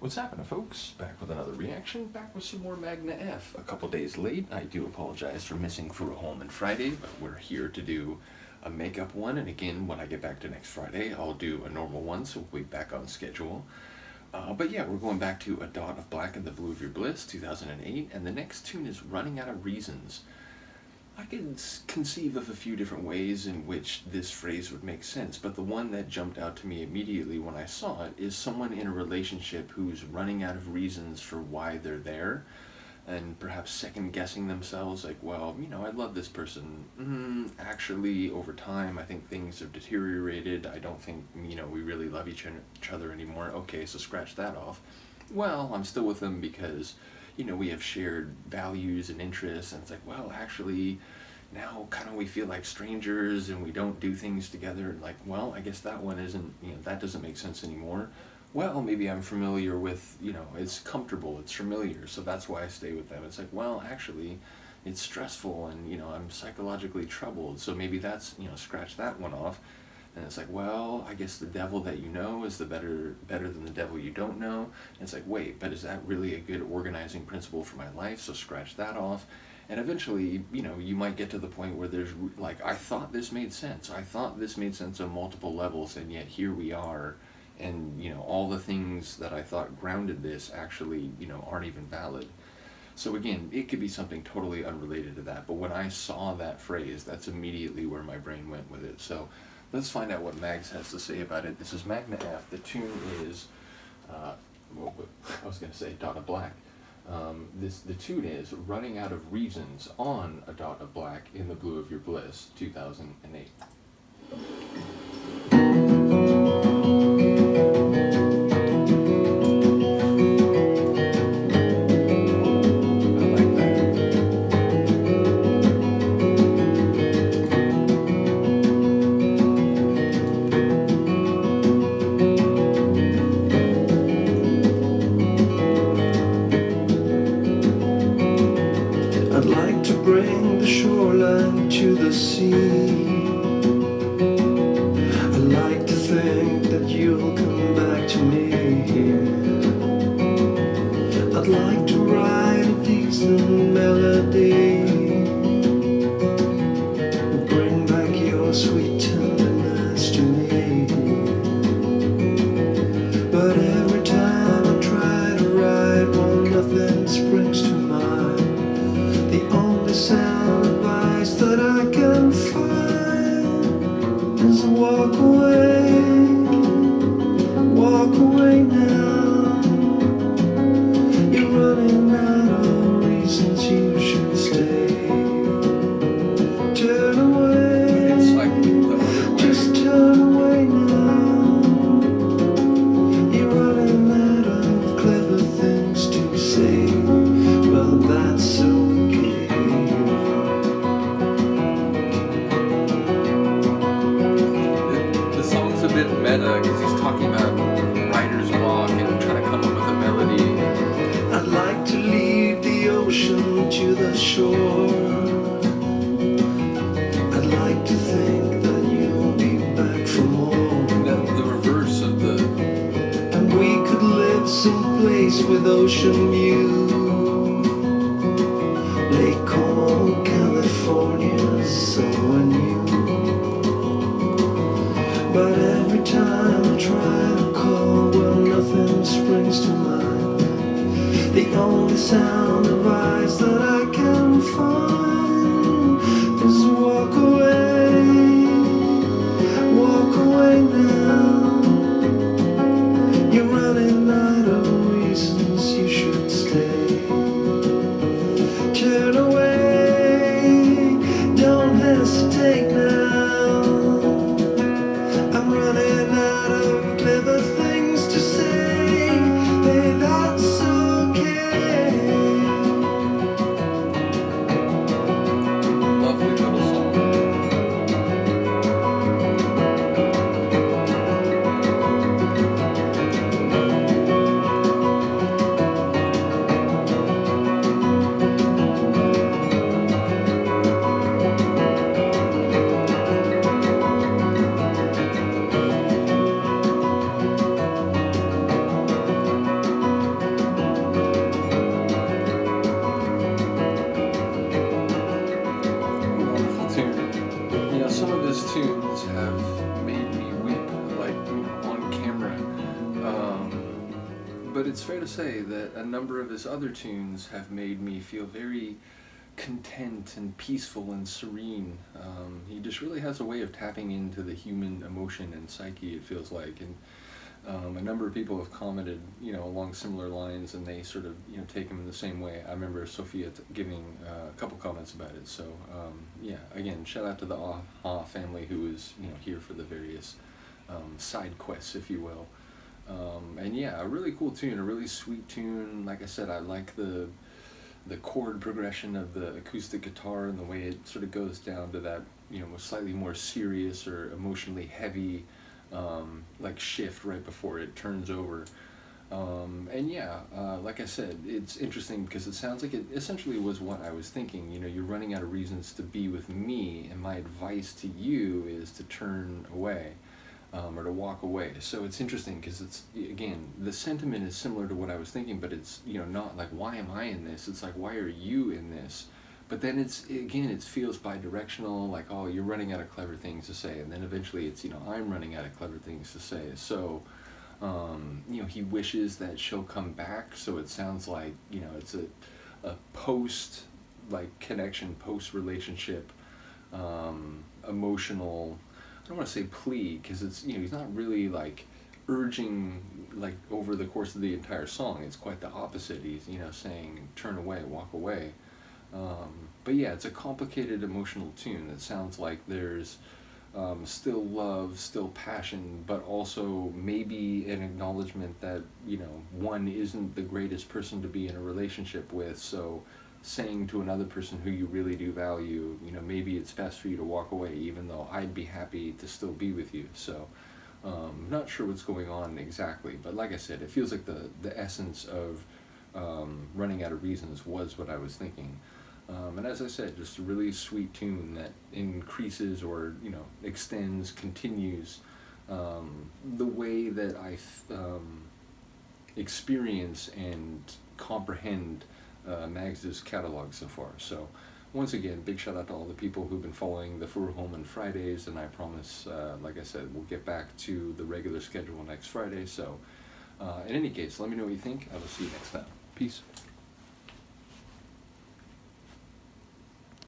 What's happening, folks? Back with another reaction, back with some more Magne F. A couple days late. I do apologize for missing Furuholmen Friday, but we're here to do a makeup one, and again, when I get back to next Friday, I'll do a normal one, so we'll be back on schedule. But yeah, we're going back to A Dot of Black in the Blue of Your Bliss, 2008, and the next tune is Running Out of Reasons. I can conceive of a few different ways in which this phrase would make sense, but the one that jumped out to me immediately when I saw it is someone in a relationship who's running out of reasons for why they're there, and perhaps second-guessing themselves, like, well, I love this person. Actually, over time, I think things have deteriorated. I don't think, we really love each other anymore. Okay, so scratch that off. Well, I'm still with them because we have shared values and interests, and it's like, well, actually, now kind of we feel like strangers and we don't do things together. Like, well, I guess that one isn't, that doesn't make sense anymore. Well, maybe I'm familiar with, it's comfortable, it's familiar, so that's why I stay with them. It's like, well, actually, it's stressful and, I'm psychologically troubled, so maybe that's, scratch that one off. And it's like, well, I guess the devil that you know is the better than the devil you don't know. And it's like, wait, but is that really a good organizing principle for my life? So scratch that off. And eventually, you might get to the point where there's like, I thought this made sense. I thought this made sense on multiple levels, and yet here we are. And, all the things that I thought grounded this actually, aren't even valid. So again, it could be something totally unrelated to that. But when I saw that phrase, that's immediately where my brain went with it. So let's find out what Mags has to say about it. This is Magne F. The tune is, I was going to say Dot of Black. The tune is Running Out of Reasons on A Dot of Black in the Blue of Your Bliss, 2008. I'd like to bring the shoreline to the sea. I like to think that you'll come back to me. I'd like to write a decent melody, bring back your sweet tenderness to me. But every time I try to write one, nothing springs to mind. The only sound advice that I can find is walk away now. You're running out of reasons you should stay. Turn away, It's like the other way. just turn away now. You're running out of clever things to say. Well, that's okay. The song's a bit meta because he's talking about writer's block and trying to come up with a melody. I'd like to leave the ocean to the shore. I'd like to think that you'll be back for more, The reverse of the and we could live someplace with ocean view. Lake Como, California, so new. But every time I try to call, well, nothing springs to mind. The only sound advice that I can find is walk away now. You're running out of reasons you should stay. Turn away, don't hesitate now. I'm running out of clever things to say. Hey, that's okay. But it's fair to say that a number of his other tunes have made me feel very content and peaceful and serene. He just really has a way of tapping into the human emotion and psyche, it feels like. And a number of people have commented, along similar lines, and they sort of, take him in the same way. I remember Sophia giving a couple comments about it. So, yeah, again, shout out to the AHA family who is, here for the various side quests, if you will. And yeah, a really cool tune, a really sweet tune. Like I said, I like the chord progression of the acoustic guitar and the way it sort of goes down to that, slightly more serious or emotionally heavy, like shift right before it turns over. And yeah, like I said, it's interesting because it sounds like it essentially was what I was thinking. You're running out of reasons to be with me, and my advice to you is to turn away. Or to walk away. So it's interesting because it's, again, the sentiment is similar to what I was thinking, but it's, not like, why am I in this? It's like, why are you in this? But then it feels bi-directional, like, oh, you're running out of clever things to say. And then eventually it's, I'm running out of clever things to say. So, he wishes that she'll come back. So it sounds like, it's a post, like, connection, post-relationship, emotional, I don't want to say plea, because it's, he's not really like urging like over the course of the entire song. It's quite the opposite. He's, saying turn away, walk away. But yeah, it's a complicated emotional tune that sounds like there's still love, still passion, but also maybe an acknowledgement that, one isn't the greatest person to be in a relationship with. So saying to another person who you really do value, maybe it's best for you to walk away, even though I'd be happy to still be with you. So, not sure what's going on exactly, but like I said, it feels like the essence of running out of reasons was what I was thinking. And as I said, just a really sweet tune that increases or, extends, continues the way that I experience and comprehend Mags's catalog so far. So once again, big shout out to all the people who've been following the Furuholmen Fridays, and I promise, like I said, we'll get back to the regular schedule next Friday. So in any case, let me know what you think. I will see you next time. Peace.